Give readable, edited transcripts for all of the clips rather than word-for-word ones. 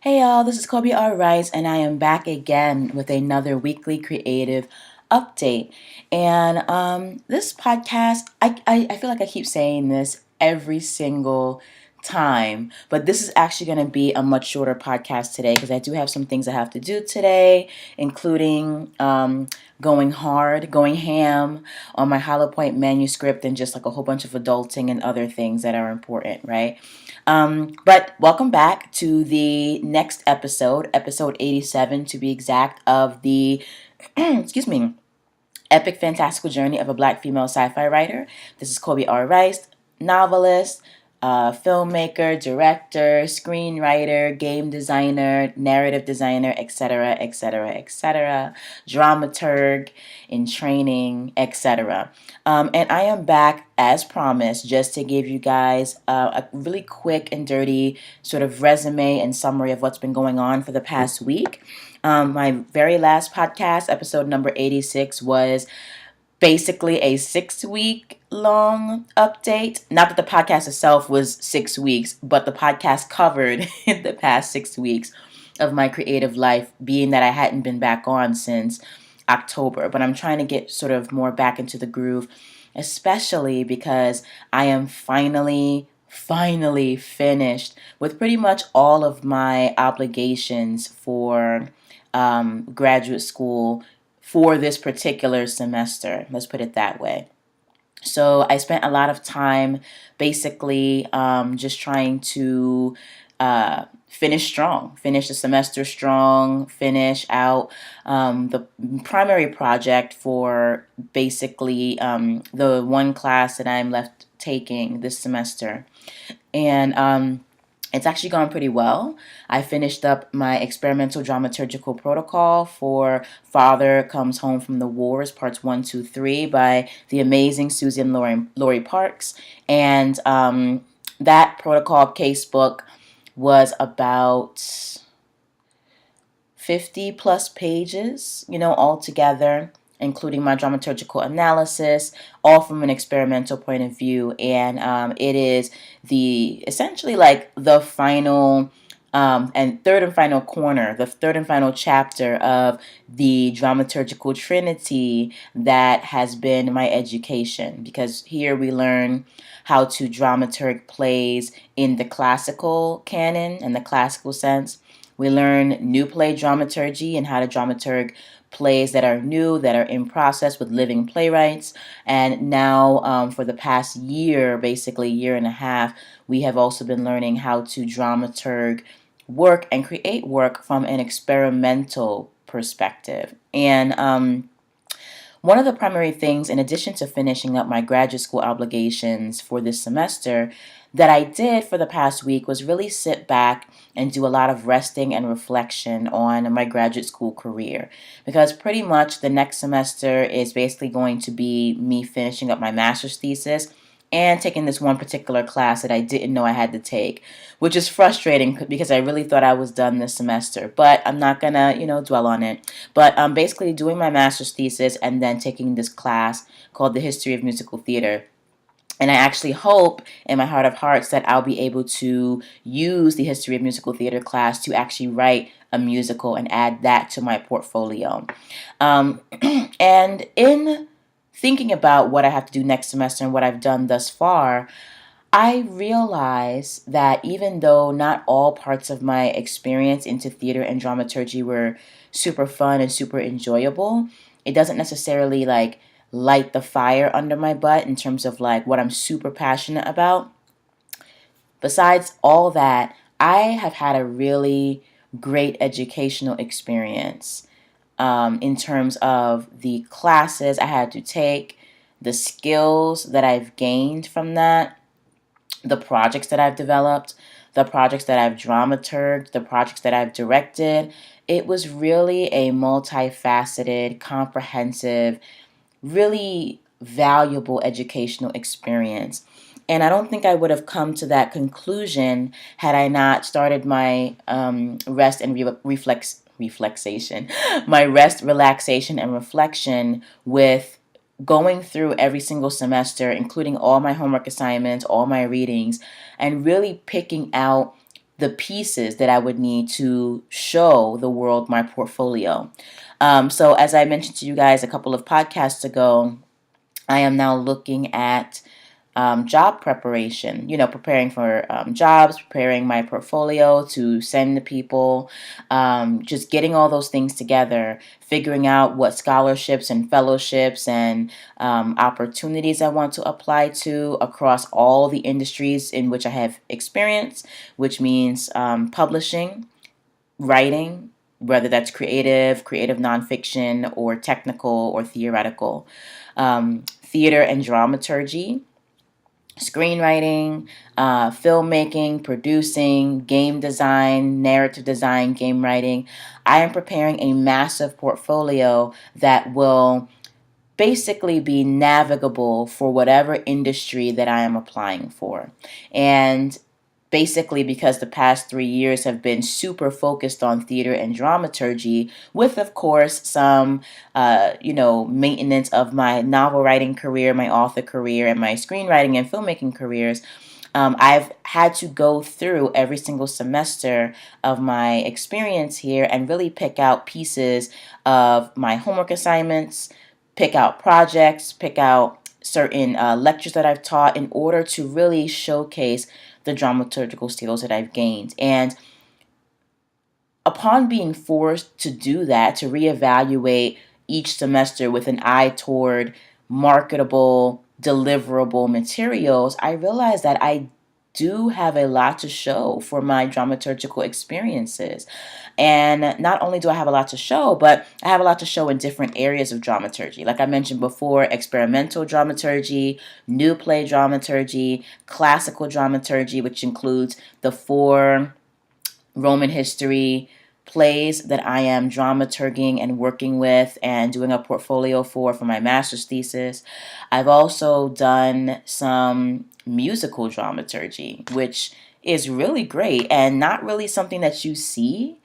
Hey y'all, this is Kobe R. Rice, and I am back again with another weekly creative update. And this podcast, I feel like I keep saying this every single time, but this is actually going to be a much shorter podcast today because I do have some things I have to do today, including going hard, going ham on my Hollow Point manuscript, and just like a whole bunch of adulting and other things that are important, right? But welcome back to the next episode 87 to be exact, of the, excuse me, epic fantastical journey of a black female sci-fi writer. This is Kobe R. Rice, novelist, filmmaker, director, screenwriter, game designer, narrative designer, etc., etc., etc., dramaturg in training, etc. And I am back as promised, just to give you guys a really quick and dirty sort of resume and summary of what's been going on for the past week. My very last podcast, episode number 86, was basically a 6 week long update. Not that the podcast itself was 6 weeks, but the podcast covered the past 6 weeks of my creative life, being that I hadn't been back on since October. But I'm trying to get sort of more back into the groove, especially because I am finally finished with pretty much all of my obligations for graduate school for this particular semester. Let's put it that way. So I spent a lot of time basically just trying to finish the semester strong, finish out the primary project for basically the one class that I'm left taking this semester. And it's actually gone pretty well. I finished up my experimental dramaturgical protocol for Father Comes Home from the Wars, parts 1, 2, 3, by the amazing Susan Laurie Parks. And that protocol casebook was about 50 plus pages, altogether, including my dramaturgical analysis, all from an experimental point of view. And it is essentially like the final and third and final corner, the third and final chapter of the dramaturgical trinity that has been my education. Because here we learn how to dramaturg plays in the classical canon, in the classical sense. We learn new play dramaturgy and how to dramaturg plays that are new, that are in process with living playwrights. And now, for the past year, basically year and a half, we have also been learning how to dramaturg work and create work from an experimental perspective. And one of the primary things, in addition to finishing up my graduate school obligations for this semester, that I did for the past week was really sit back and do a lot of resting and reflection on my graduate school career. Because pretty much the next semester is basically going to be me finishing up my master's thesis and taking this one particular class that I didn't know I had to take, which is frustrating because I really thought I was done this semester. But I'm not gonna, dwell on it. But I'm basically doing my master's thesis and then taking this class called the History of Musical Theater. And I actually hope in my heart of hearts that I'll be able to use the History of Musical Theater class to actually write a musical and add that to my portfolio. Um, and in thinking about what I have to do next semester and what I've done thus far, I realize that even though not all parts of my experience into theater and dramaturgy were super fun and super enjoyable, it doesn't necessarily like light the fire under my butt in terms of like what I'm super passionate about. Besides all that, I have had a really great educational experience in terms of the classes I had to take, the skills that I've gained from that, the projects that I've developed, the projects that I've dramaturged, the projects that I've directed. It was really a multifaceted, comprehensive, really valuable educational experience. And I don't think I would have come to that conclusion had I not started my rest and reflexation, my rest, relaxation, and reflection with going through every single semester, including all my homework assignments, all my readings, and really picking out the pieces that I would need to show the world my portfolio. So as I mentioned to you guys a couple of podcasts ago, I am now looking at job preparation, preparing for jobs, preparing my portfolio to send to people, just getting all those things together, figuring out what scholarships and fellowships and opportunities I want to apply to across all the industries in which I have experience, which means publishing, writing, whether that's creative nonfiction, or technical or theoretical, theater and dramaturgy, screenwriting, filmmaking, producing, game design, narrative design, game writing. I am preparing a massive portfolio that will basically be navigable for whatever industry that I am applying for. And basically, because the past 3 years have been super focused on theater and dramaturgy, with, of course, some, maintenance of my novel writing career, my author career, and my screenwriting and filmmaking careers. I've had to go through every single semester of my experience here and really pick out pieces of my homework assignments, pick out projects, pick out certain lectures that I've taught in order to really showcase the dramaturgical skills that I've gained. And upon being forced to do that, to reevaluate each semester with an eye toward marketable, deliverable materials, I realized that I do have a lot to show for my dramaturgical experiences. And not only do I have a lot to show, but I have a lot to show in different areas of dramaturgy. Like I mentioned before, experimental dramaturgy, new play dramaturgy, classical dramaturgy, which includes the four Roman history plays that I am dramaturging and working with and doing a portfolio for my master's thesis. I've also done some musical dramaturgy, which is really great and not really something that you see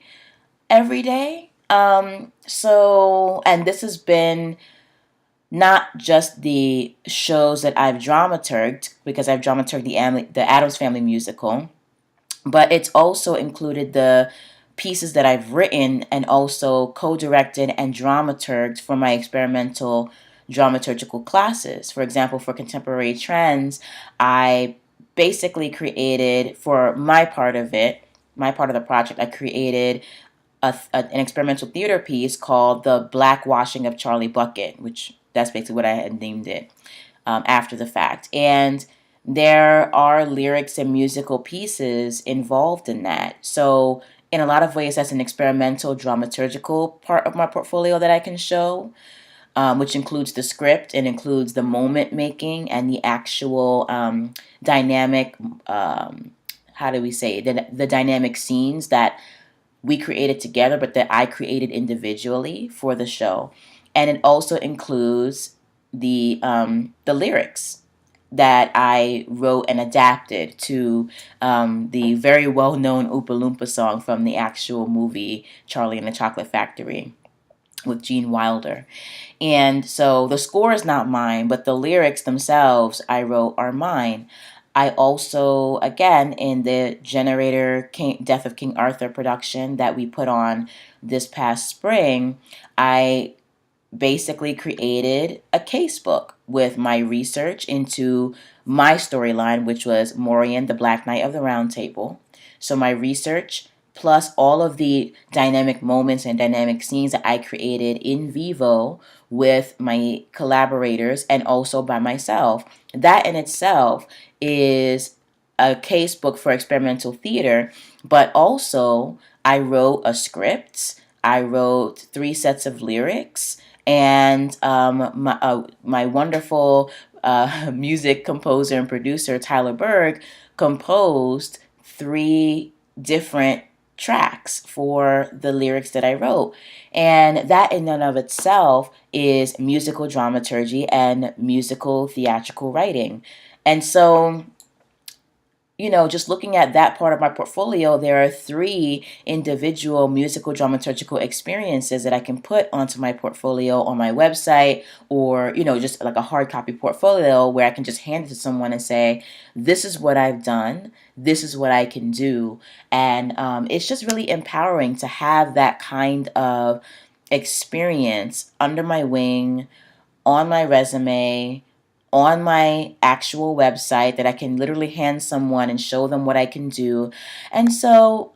every day. And this has been not just the shows that I've dramaturged, because I've dramaturged the Addams Family musical, but it's also included the pieces that I've written and also co-directed and dramaturged for my experimental dramaturgical classes. For example, for contemporary trends, I basically created, for my part of the project, I created an experimental theater piece called The Blackwashing of Charlie Bucket, which that's basically what I had named it after the fact. And there are lyrics and musical pieces involved in that. So in a lot of ways, that's an experimental dramaturgical part of my portfolio that I can show, which includes the script and includes the moment making and the actual dynamic, how do we say it? The dynamic scenes that we created together, but that I created individually for the show. And it also includes the lyrics that I wrote and adapted to the very well-known Oompa Loompa song from the actual movie Charlie and the Chocolate Factory with Gene Wilder. And so the score is not mine, but the lyrics themselves I wrote are mine. I also, again, in the Death of King Arthur production that we put on this past spring, I basically created a casebook with my research into my storyline, which was Morian, the Black Knight of the Round Table. So my research plus all of the dynamic moments and dynamic scenes that I created in vivo with my collaborators and also by myself. That in itself is a casebook for experimental theater, but also I wrote a script, I wrote 3 sets of lyrics, and my wonderful music composer and producer, Tyler Berg, composed 3 different tracks for the lyrics that I wrote. And that in and of itself is musical dramaturgy and musical theatrical writing. And so just looking at that part of my portfolio, there are three individual musical dramaturgical experiences that I can put onto my portfolio on my website, or, just like a hard copy portfolio where I can just hand it to someone and say, this is what I've done, this is what I can do. And it's just really empowering to have that kind of experience under my wing, on my resume, on my actual website that I can literally hand someone and show them what I can do. And so,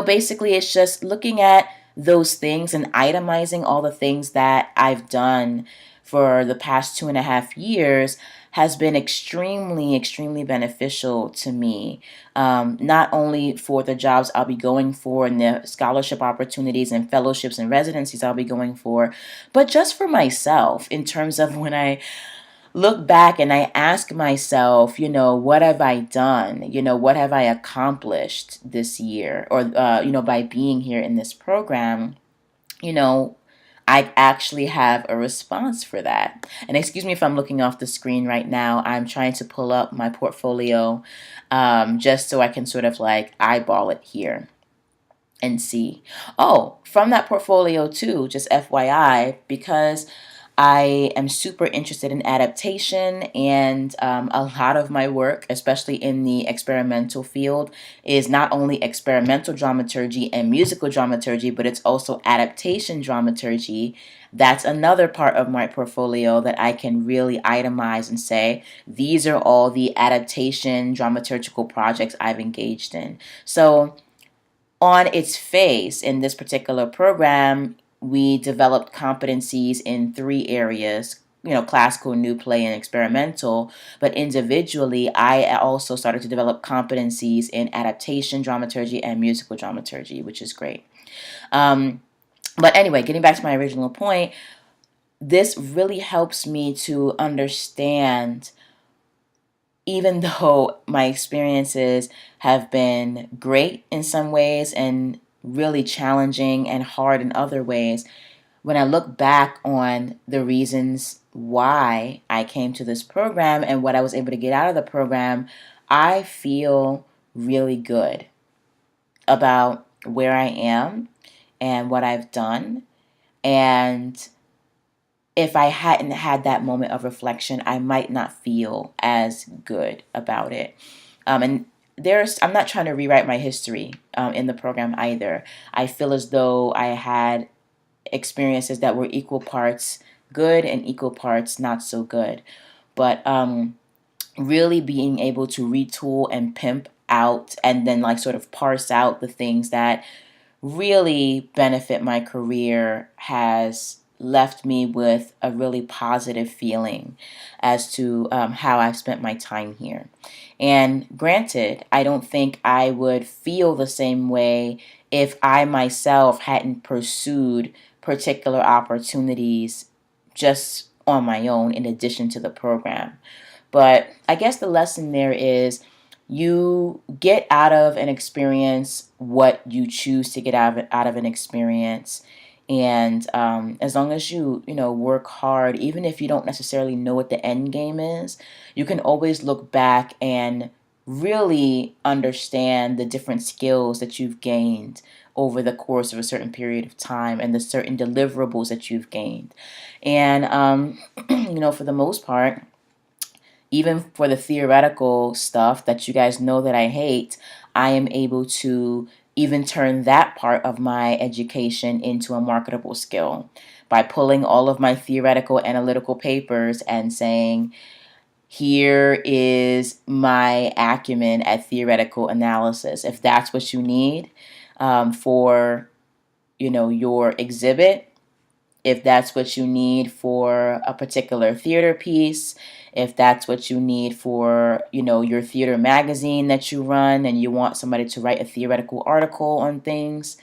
basically it's just looking at those things and itemizing all the things that I've done for the past 2.5 years has been extremely, extremely beneficial to me. Not only for the jobs I'll be going for and the scholarship opportunities and fellowships and residencies I'll be going for, but just for myself in terms of when I look back and I ask myself, what have I done? What have I accomplished this year? Or, by being here in this program, you know, I actually have a response for that. And excuse me if I'm looking off the screen right now. I'm trying to pull up my portfolio just so I can sort of like eyeball it here and see. Oh, from that portfolio too, just FYI, because I am super interested in adaptation, and a lot of my work, especially in the experimental field, is not only experimental dramaturgy and musical dramaturgy, but it's also adaptation dramaturgy. That's another part of my portfolio that I can really itemize and say, these are all the adaptation dramaturgical projects I've engaged in. So on its face, in this particular program, we developed competencies in three areas, classical, new play, and experimental. But individually, I also started to develop competencies in adaptation dramaturgy and musical dramaturgy, which is great. But anyway, getting back to my original point, this really helps me to understand, even though my experiences have been great in some ways and really challenging and hard in other ways, when I look back on the reasons why I came to this program and what I was able to get out of the program, I feel really good about where I am and what I've done. And if I hadn't had that moment of reflection, I might not feel as good about it. And I'm not trying to rewrite my history in the program either. I feel as though I had experiences that were equal parts good and equal parts not so good. But really being able to retool and pimp out and then like sort of parse out the things that really benefit my career has left me with a really positive feeling as to how I've spent my time here. And granted, I don't think I would feel the same way if I myself hadn't pursued particular opportunities just on my own in addition to the program. But I guess the lesson there is you get out of an experience what you choose to get out of an experience. And as long as you work hard, even if you don't necessarily know what the end game is, you can always look back and really understand the different skills that you've gained over the course of a certain period of time and the certain deliverables that you've gained. And, for the most part, even for the theoretical stuff that you guys know that I hate, I am able to even turn that part of my education into a marketable skill by pulling all of my theoretical analytical papers and saying, here is my acumen at theoretical analysis. If that's what you need for, your exhibit, if that's what you need for a particular theater piece, if that's what you need for, your theater magazine that you run and you want somebody to write a theoretical article on things,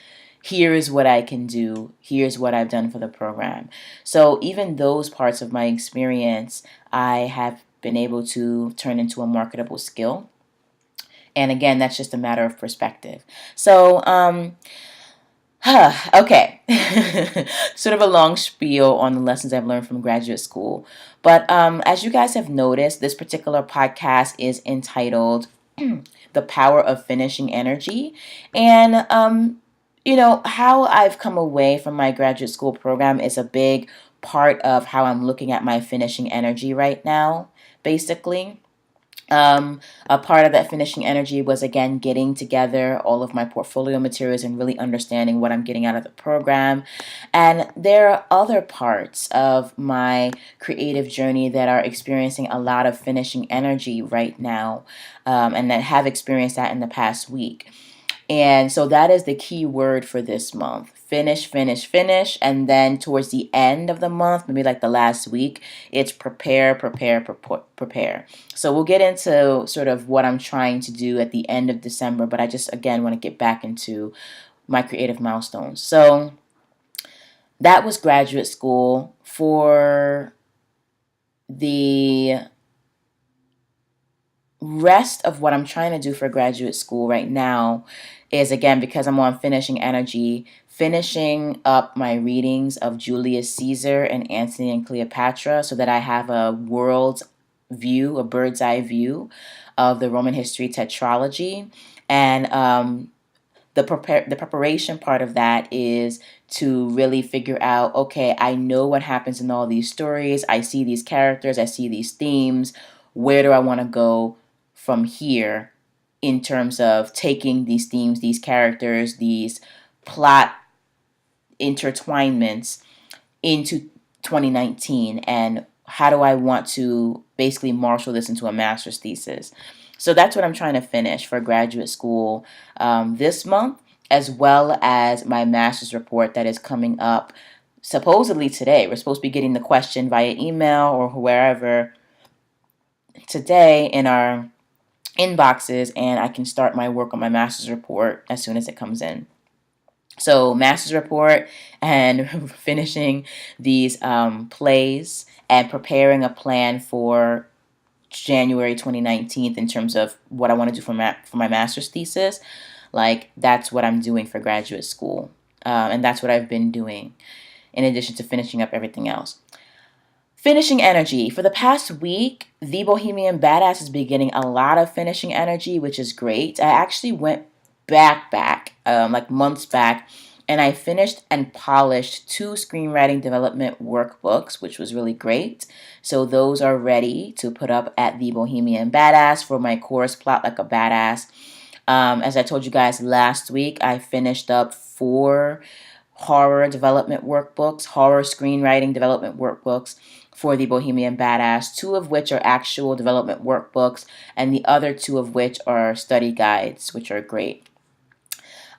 here is what I can do. Here's what I've done for the program. So even those parts of my experience, I have been able to turn into a marketable skill. And again, that's just a matter of perspective. So, Okay. Sort of a long spiel on the lessons I've learned from graduate school. But as you guys have noticed, this particular podcast is entitled The Power of Finishing Energy. And, how I've come away from my graduate school program is a big part of how I'm looking at my finishing energy right now, basically. A part of that finishing energy was again getting together all of my portfolio materials and really understanding what I'm getting out of the program. And there are other parts of my creative journey that are experiencing a lot of finishing energy right now, and that have experienced that in the past week. And so that is the key word for this month. Finish, finish, finish. And then towards the end of the month, maybe like the last week, it's prepare, prepare, prepare. So we'll get into sort of what I'm trying to do at the end of December, but I just, again, want to get back into my creative milestones. So that was graduate school. For the rest of what I'm trying to do for graduate school right now is, again, because I'm on finishing energy, finishing up my readings of Julius Caesar and Antony and Cleopatra so that I have a world view, a bird's eye view of the Roman history tetralogy. And the preparation part of that is to really figure out, okay, I know what happens in all these stories. I see these characters, I see these themes. Where do I want to go from here in terms of taking these themes, these characters, these plot intertwinements into 2019, and how do I want to basically marshal this into a master's thesis? So that's what I'm trying to finish for graduate school this month, as well as my master's report that is coming up supposedly today. We're supposed to be getting the question via email or wherever today in our inboxes, and I can start my work on my master's report as soon as it comes in. So master's report and finishing these plays and preparing a plan for January 2019 in terms of what I want to do for my master's thesis. Like, that's what I'm doing for graduate school. And that's what I've been doing in addition to finishing up everything else. Finishing energy. For the past week, The Bohemian Badass has been getting a lot of finishing energy, which is great. I actually went back, like months back, and I finished and polished 2 screenwriting development workbooks, which was really great. So those are ready to put up at The Bohemian Badass for my course, Plot Like a Badass. As I told you guys last week, I finished up 4 horror development workbooks, horror screenwriting development workbooks for The Bohemian Badass, 2 of which are actual development workbooks, and the other 2 of which are study guides, which are great.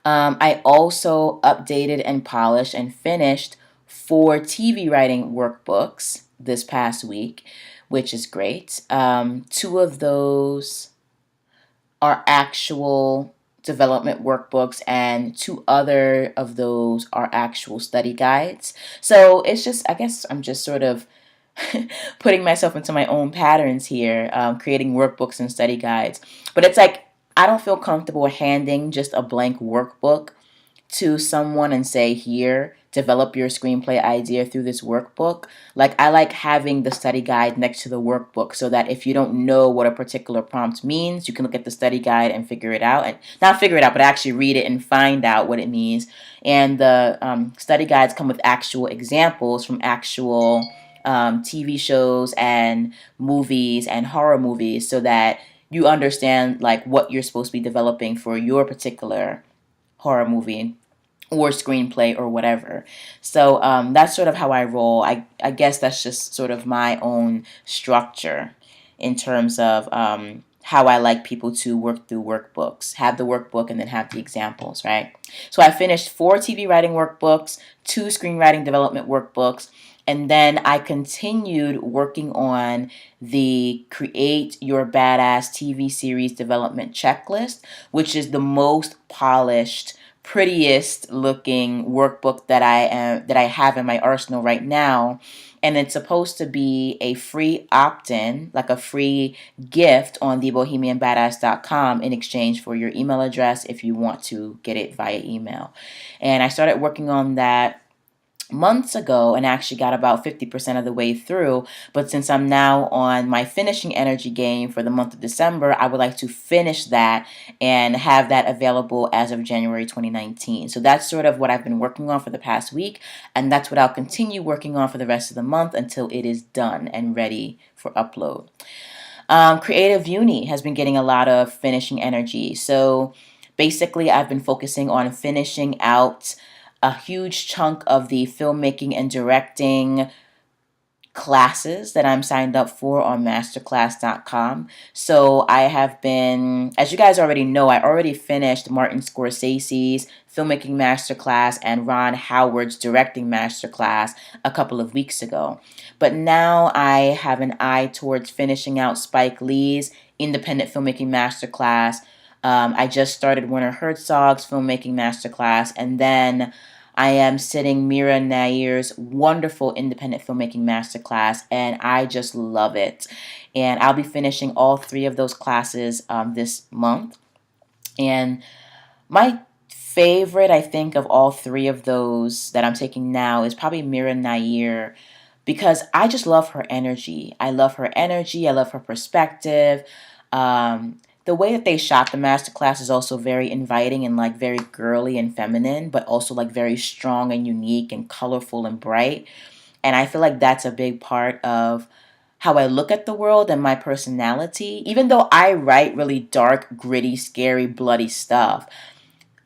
I also updated and polished and finished 4 TV writing workbooks this past week, which is great. 2 of those are actual development workbooks, and 2 other of those are actual study guides. So it's just, I guess I'm just sort of putting myself into my own patterns here, creating workbooks and study guides. But it's like, I don't feel comfortable handing just a blank workbook to someone and say, here, develop your screenplay idea through this workbook. Like, I like having the study guide next to the workbook so that if you don't know what a particular prompt means, you can look at the study guide and figure it out. And not figure it out, but actually read it and find out what it means. And the study guides come with actual examples from actual TV shows and movies and horror movies so that you understand like what you're supposed to be developing for your particular horror movie or screenplay or whatever. So that's sort of how I roll. I guess that's just sort of my own structure in terms of how I like people to work through workbooks. Have the workbook and then have the examples, right? So I finished 4 TV writing workbooks, 2 screenwriting development workbooks, and then I continued working on the Create Your Badass TV series development checklist, which is the most polished prettiest looking workbook that I have in my arsenal right now, and it's supposed to be a free opt-in, like a free gift on thebohemianbadass.com in exchange for your email address if you want to get it via email. And I started working on that months ago and actually got about 50% of the way through. But since I'm now on my finishing energy game for the month of December, I would like to finish that and have that available as of January 2019. So that's sort of what I've been working on for the past week, and that's what I'll continue working on for the rest of the month until it is done and ready for upload. Creative Uni has been getting a lot of finishing energy. So basically, I've been focusing on finishing out a huge chunk of the filmmaking and directing classes that I'm signed up for on masterclass.com. So I have been, as you guys already know, I already finished Martin Scorsese's filmmaking masterclass and Ron Howard's directing masterclass a couple of weeks ago. But now I have an eye towards finishing out Spike Lee's independent filmmaking masterclass. I just started Werner Herzog's filmmaking masterclass, and then I am sitting Mira Nair's wonderful independent filmmaking masterclass, and I just love it. And I'll be finishing all three of those classes this month. And my favorite, I think, of all three of those that I'm taking now is probably Mira Nair, because I just love her energy. I love her energy. I love her perspective. The way that they shot the masterclass is also very inviting and like very girly and feminine, but also like very strong and unique and colorful and bright. And I feel like that's a big part of how I look at the world and my personality. Even though I write really dark, gritty, scary, bloody stuff,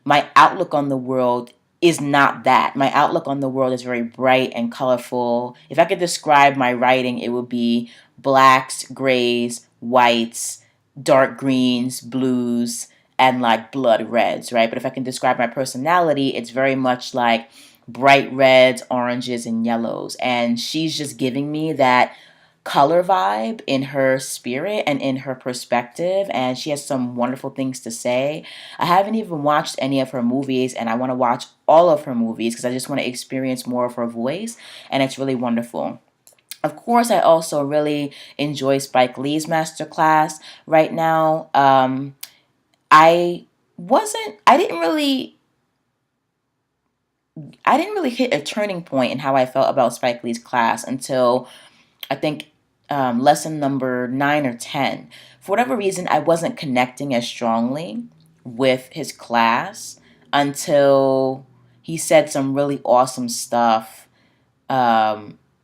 my outlook on the world is not that. My outlook on the world is very bright and colorful. If I could describe my writing, it would be blacks, grays, whites, dark greens, blues, and like blood reds, right? But if I can describe my personality, it's very much like bright reds, oranges, and yellows. And she's just giving me that color vibe in her spirit and in her perspective, and she has some wonderful things to say. I haven't even watched any of her movies, and I want to watch all of her movies because I just want to experience more of her voice, and it's really wonderful. Of course, I also really enjoy Spike Lee's masterclass right now. I wasn't, I didn't really hit a turning point in how I felt about Spike Lee's class until I think lesson number 9 or 10. For whatever reason, I wasn't connecting as strongly with his class until he said some really awesome stuff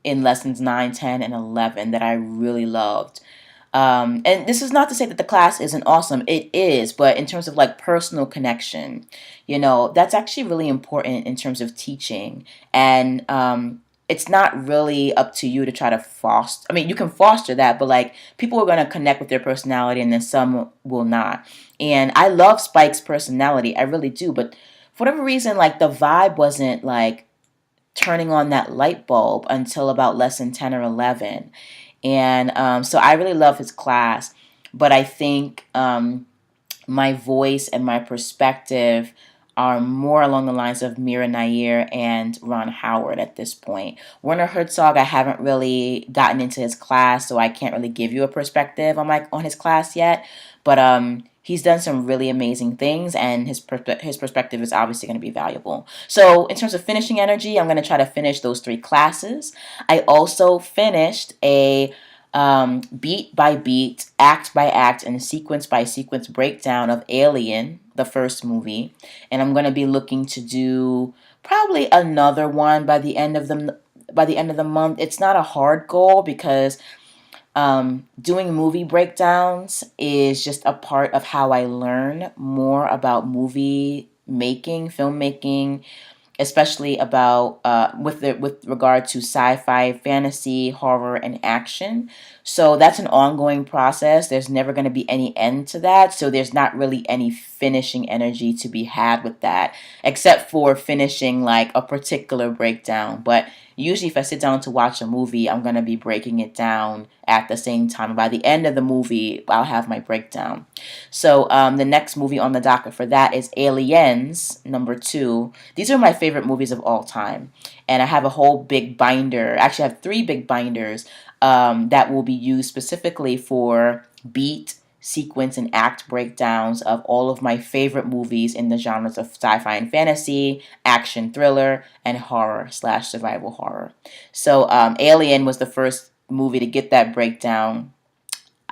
in lessons 9, 10, and 11 that I really loved. And this is not to say that the class isn't awesome. It is, but in terms of like personal connection, that's actually really important in terms of teaching. And it's not really up to you to try to foster. I mean, you can foster that, but like people are going to connect with their personality and then some will not. And I love Spike's personality. I really do. But for whatever reason, like the vibe wasn't like turning on that light bulb until about lesson 10 or 11. And so I really love his class, but I think my voice and my perspective are more along the lines of Mira Nair and Ron Howard at this point. Werner Herzog, I haven't really gotten into his class, so I can't really give you a perspective on his class yet. But he's done some really amazing things, and his perspective is obviously going to be valuable. So in terms of finishing energy, I'm going to try to finish those 3 classes. I also finished a beat by beat, act by act, and sequence by sequence breakdown of Alien, the first movie, and I'm going to be looking to do probably another one by the end of the month. It's not a hard goal because doing movie breakdowns is just a part of how I learn more about movie making, filmmaking, especially about with regard to sci-fi, fantasy, horror, and action. So that's an ongoing process. There's never going to be any end to that. So there's not really any finishing energy to be had with that, except for finishing like a particular breakdown. But usually, if I sit down to watch a movie, I'm going to be breaking it down at the same time. By the end of the movie, I'll have my breakdown. So the next movie on the docket for that is Aliens, #2. These are my favorite movies of all time. And I have a whole big binder. Actually, I have three big binders that will be used specifically for beat, sequence, and act breakdowns of all of my favorite movies in the genres of sci-fi and fantasy, action thriller, and horror slash survival horror. So Alien was the first movie to get that breakdown.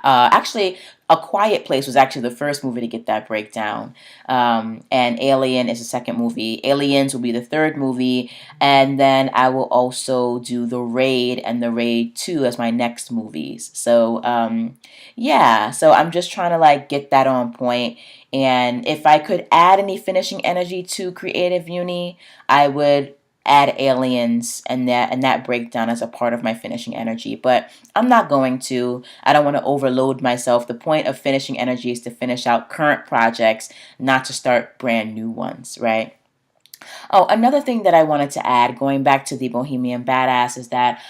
Actually, A Quiet Place was actually the first movie to get that breakdown. And Alien is the second movie. Aliens will be the third movie. And then I will also do The Raid and The Raid 2 as my next movies. So, yeah. So I'm just trying to like get that on point. And if I could add any finishing energy to Creative Uni, I would add Aliens and that breakdown as a part of my finishing energy. But I'm not going to. I don't want to overload myself. The point of finishing energy is to finish out current projects, not to start brand new ones, right? Oh, another thing that I wanted to add, going back to the Bohemian Badass, is that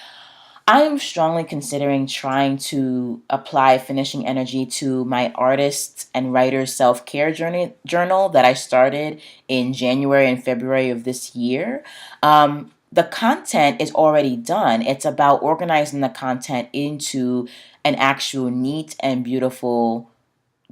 I am strongly considering trying to apply finishing energy to my artist and writer self-care journal that I started in January and February of this year. The content is already done. It's about organizing the content into an actual neat and beautiful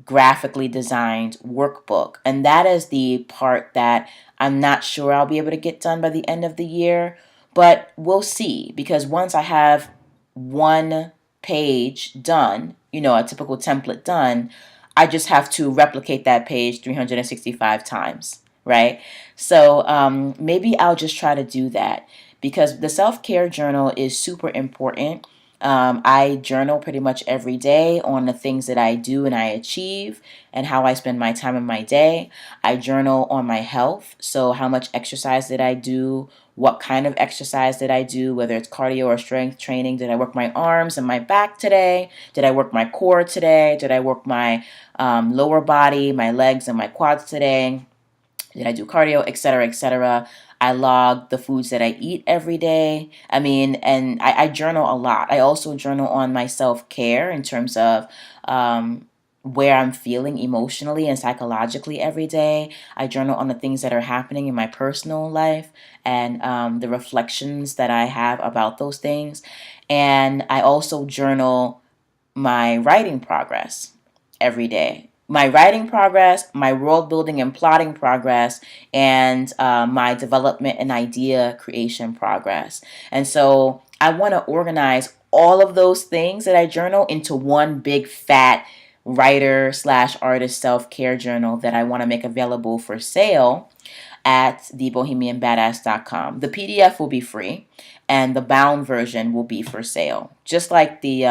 graphically designed workbook. And that is the part that I'm not sure I'll be able to get done by the end of the year, but we'll see. Because once I have one page done, a typical template done, I just have to replicate that page 365 times, right? So maybe I'll just try to do that because the self care journal is super important. I journal pretty much every day on the things that I do and I achieve and how I spend my time in my day. I journal on my health. So, how much exercise did I do? What kind of exercise did I do? Whether it's cardio or strength training. Did I work my arms and my back today? Did I work my core today? Did I work my lower body, my legs, and my quads today? Did I do cardio, etc., etc.? I log the foods that I eat every day. I mean, and I journal a lot. I also journal on my self care in terms of where I'm feeling emotionally and psychologically every day. I journal on the things that are happening in my personal life and the reflections that I have about those things. And I also journal my writing progress every day. My writing progress, my world building and plotting progress, and my development and idea creation progress. And so I want to organize all of those things that I journal into one big fat writer slash artist self care journal that I want to make available for sale at thebohemianbadass.com. The PDF will be free and the bound version will be for sale. Just like the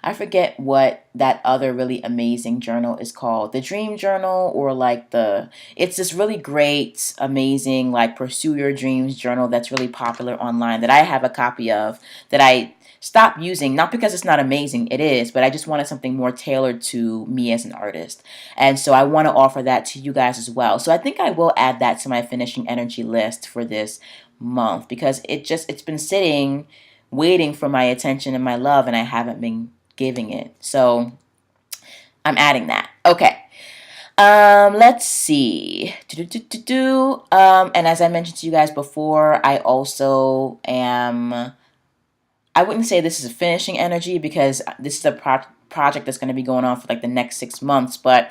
I forget what that other really amazing journal is called. The Dream Journal or like it's this really great, amazing, like Pursue Your Dreams journal that's really popular online that I have a copy of that I stopped using, not because it's not amazing, it is, but I just wanted something more tailored to me as an artist. And so I want to offer that to you guys as well. So I think I will add that to my finishing energy list for this month because it's been sitting waiting for my attention and my love and I haven't been giving it. So I'm adding that. Okay. Let's see. And as I mentioned to you guys before, I also am. I wouldn't say this is a finishing energy because this is a project that's going to be going on for like the next 6 months. But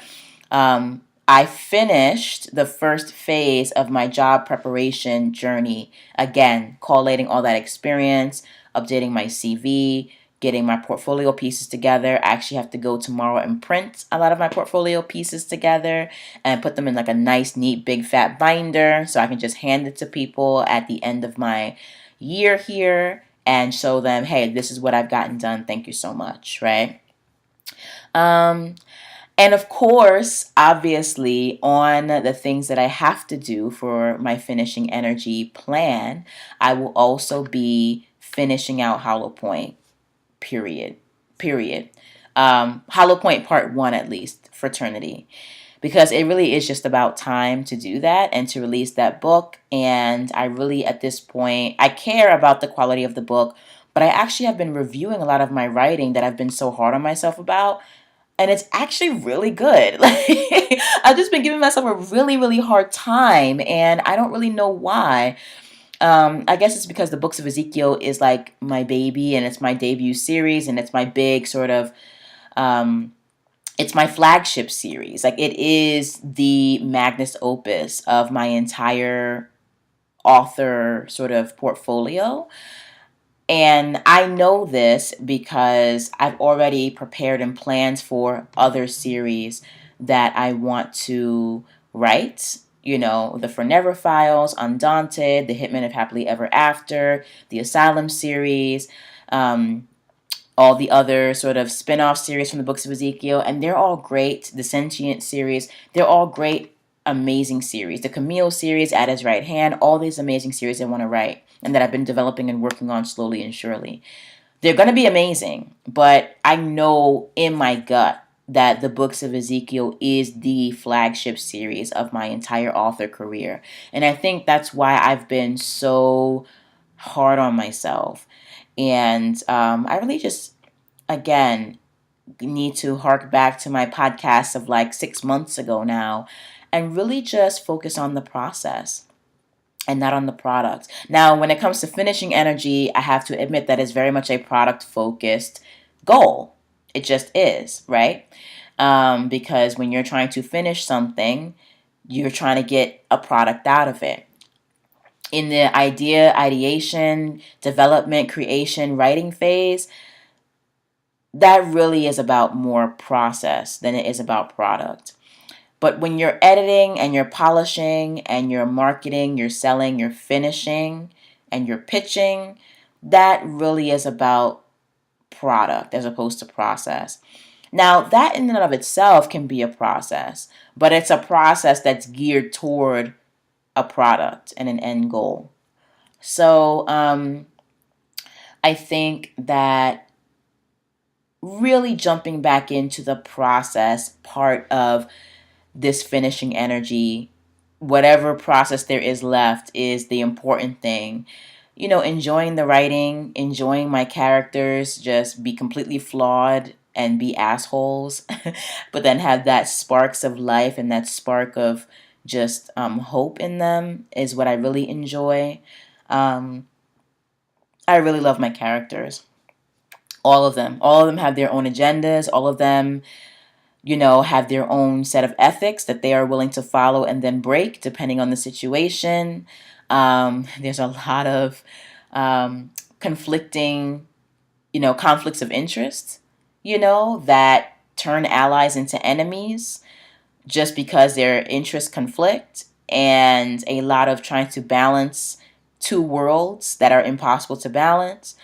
I finished the first phase of my job preparation journey. Again, collating all that experience, updating my CV, getting my portfolio pieces together. I actually have to go tomorrow and print a lot of my portfolio pieces together and put them in like a nice, neat, big, fat binder so I can just hand it to people at the end of my year here and show them, hey, this is what I've gotten done. Thank you so much, right? Um, And of course, obviously, on the things that I have to do for my finishing energy plan, I will also be finishing out Hollow Point, period. Period. Hollow Point Part 1, at least, Fraternity. Because it really is just about time to do that and to release that book. And I really, at this point, I care about the quality of the book, but I actually have been reviewing a lot of my writing that I've been so hard on myself about, and it's actually really good. Like, I've just been giving myself a really, really hard time, and I don't really know why. I guess it's because the Books of Ezekiel is like my baby, and it's my debut series, and it's my big sort of, um, it's my flagship series. Like, it is the magnus opus of my entire author sort of portfolio. And I know this because I've already prepared and planned for other series that I want to write. You know, the Forever Files, Undaunted, The Hitman of Happily Ever After, the Asylum series, um, all the other sort of spin off series from the Books of Ezekiel. And they're all great. The Sentient series, they're all great, amazing series. The Camille series, At His Right Hand, all these amazing series I want to write and that I've been developing and working on slowly and surely. They're going to be amazing, but I know in my gut that the Books of Ezekiel is the flagship series of my entire author career. And I think that's why I've been so hard on myself. And I really just, again, need to hark back to my podcast of like 6 months ago now and really just focus on the process and not on the product. Now, when it comes to finishing energy, I have to admit that it's very much a product focused goal. It just is, right? Because when you're trying to finish something, you're trying to get a product out of it. In the ideation, development, creation, writing phase, that really is about more process than it is about product. But when you're editing and you're polishing and you're marketing, you're selling, you're finishing, and you're pitching, that really is about product as opposed to process. Now, that in and of itself can be a process, but it's a process that's geared toward a product and an end goal. So I think that really jumping back into the process part of this finishing energy, whatever process there is left, is the important thing. You know, enjoying the writing, enjoying my characters, just be completely flawed and be assholes, but then have that sparks of life and that spark of just hope in them is what I really enjoy. Um, I really love my characters. All of them. All of them have their own agendas. All of them, you know, have their own set of ethics that they are willing to follow and then break depending on the situation. There's a lot of conflicting, you know, conflicts of interest, you know, that turn allies into enemies just because their interests conflict, and a lot of trying to balance two worlds that are impossible to balance.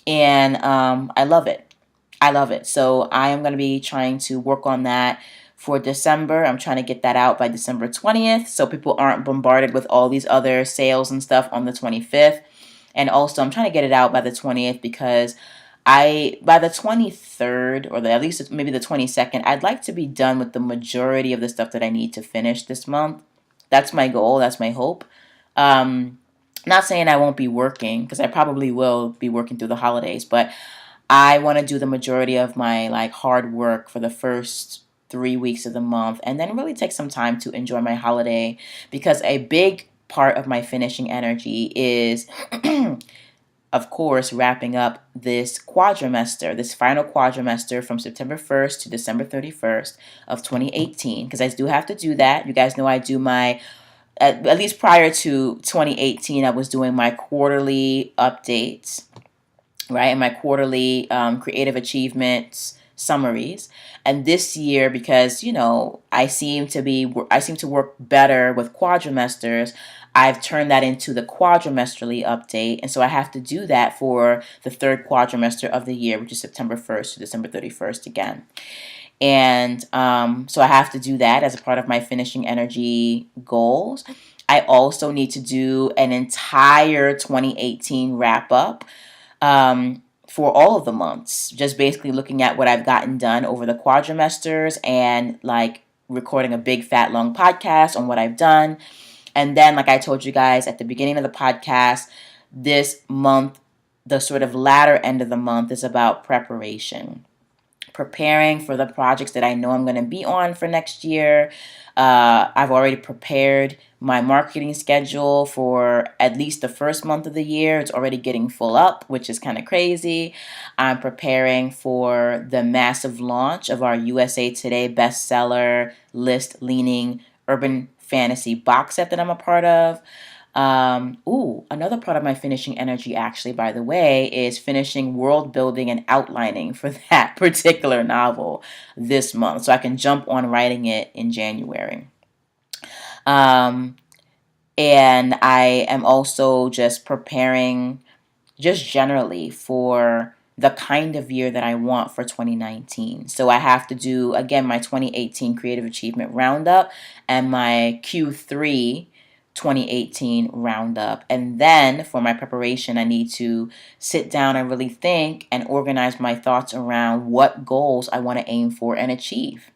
And I love it. I love it. So I am going to be trying to work on that for December. I'm trying to get that out by December 20th so people aren't bombarded with all these other sales and stuff on the 25th. And also I'm trying to get it out by the 20th because by the 23rd or at least maybe the 22nd, I'd like to be done with the majority of the stuff that I need to finish this month. That's my goal. That's my hope. Not saying I won't be working because I probably will be working through the holidays, but I want to do the majority of my like hard work for the first 3 weeks of the month and then really take some time to enjoy my holiday, because a big part of my finishing energy is of course wrapping up this quadrimester, this final quadrimester from September 1st to December 31st of 2018, because I do have to do that. You guys know I do my at least prior to 2018, I was doing my quarterly updates, right? And my quarterly creative achievements summaries. And this year, because, you know, I seem to work better with quadrimesters, I've turned that into the quadrimesterly update. And so I have to do that for the third quadrimester of the year, which is September 1st to December 31st again. And so I have to do that as a part of my finishing energy goals. I also need to do an entire 2018 wrap up for all of the months, just basically looking at what I've gotten done over the quadrimesters and like recording a big fat long podcast on what I've done. And then, like I told you guys at the beginning of the podcast, this month, the sort of latter end of the month, is about preparation, preparing for the projects that I know I'm going to be on for next year. I've already prepared my marketing schedule for at least the first month of the year. It's already getting full up, which is kind of crazy. I'm preparing for the massive launch of our USA Today bestseller list leaning urban fantasy box set that I'm a part of. Another part of my finishing energy, actually, by the way, is finishing world building and outlining for that particular novel this month, so I can jump on writing it in January. Um, and I am also just preparing, just generally, for the kind of year that I want for 2019. So I have to do, again, my 2018 Creative Achievement Roundup and my Q3 2018 Roundup. And then for my preparation, I need to sit down and really think and organize my thoughts around what goals I want to aim for and achieve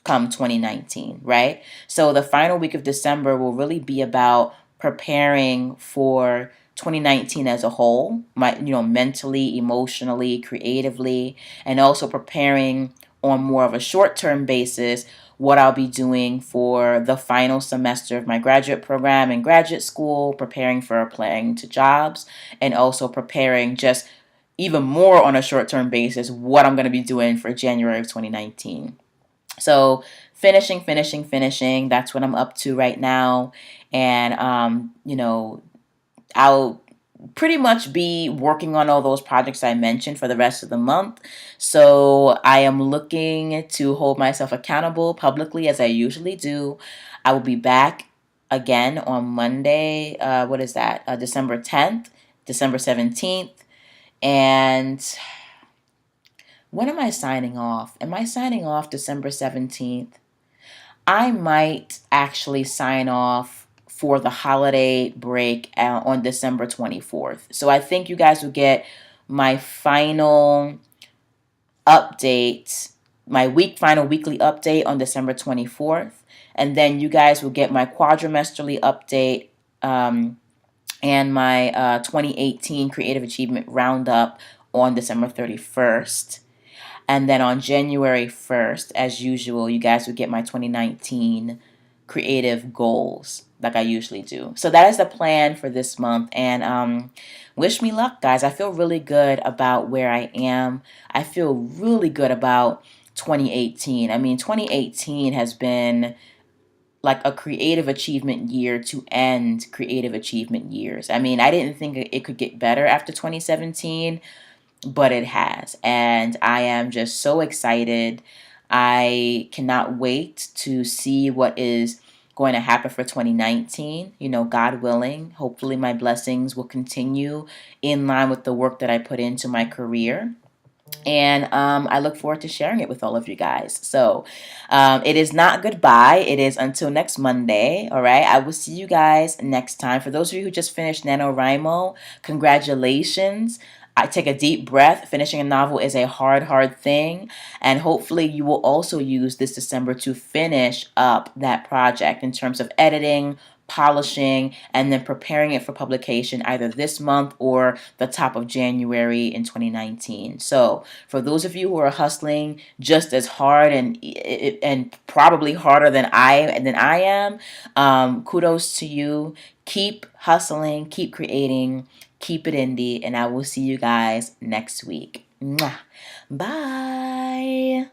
come 2019, right? So the final week of December will really be about preparing for 2019 as a whole, mentally, emotionally, creatively, and also preparing on more of a short-term basis what I'll be doing for the final semester of my graduate program in graduate school, preparing for applying to jobs, and also preparing just even more on a short-term basis what I'm going to be doing for January of 2019. So finishing. That's what I'm up to right now. And, I'll pretty much be working on all those projects I mentioned for the rest of the month. So I am looking to hold myself accountable publicly as I usually do. I will be back again on Monday. What is that? December 10th, December 17th. And when am I signing off? Am I signing off December 17th? I might actually sign off for the holiday break on December 24th. So I think you guys will get my final update, final weekly update on December 24th. And then you guys will get my quadrimesterly update and my 2018 Creative Achievement Roundup on December 31st. And then on January 1st, as usual, you guys will get my 2019 creative goals like I usually do. So that is the plan for this month. And wish me luck, guys. I feel really good about where I am. I feel really good about 2018. I mean, 2018 has been like a creative achievement year to end creative achievement years. I mean, I didn't think it could get better after 2017, but it has. And I am just so excited. I cannot wait to see what is going to happen for 2019. God willing, hopefully my blessings will continue in line with the work that I put into my career. And I look forward to sharing it with all of you guys. So it is not goodbye. It is until next Monday. All right. I will see you guys next time. For those of you who just finished NaNoWriMo, congratulations. I take a deep breath. Finishing a novel is a hard thing. And hopefully you will also use this December to finish up that project in terms of editing, polishing, and then preparing it for publication either this month or the top of January in 2019. So for those of you who are hustling just as hard and probably harder than I am, kudos to you. Keep hustling, keep creating, keep it indie, and I will see you guys next week. Mwah. Bye.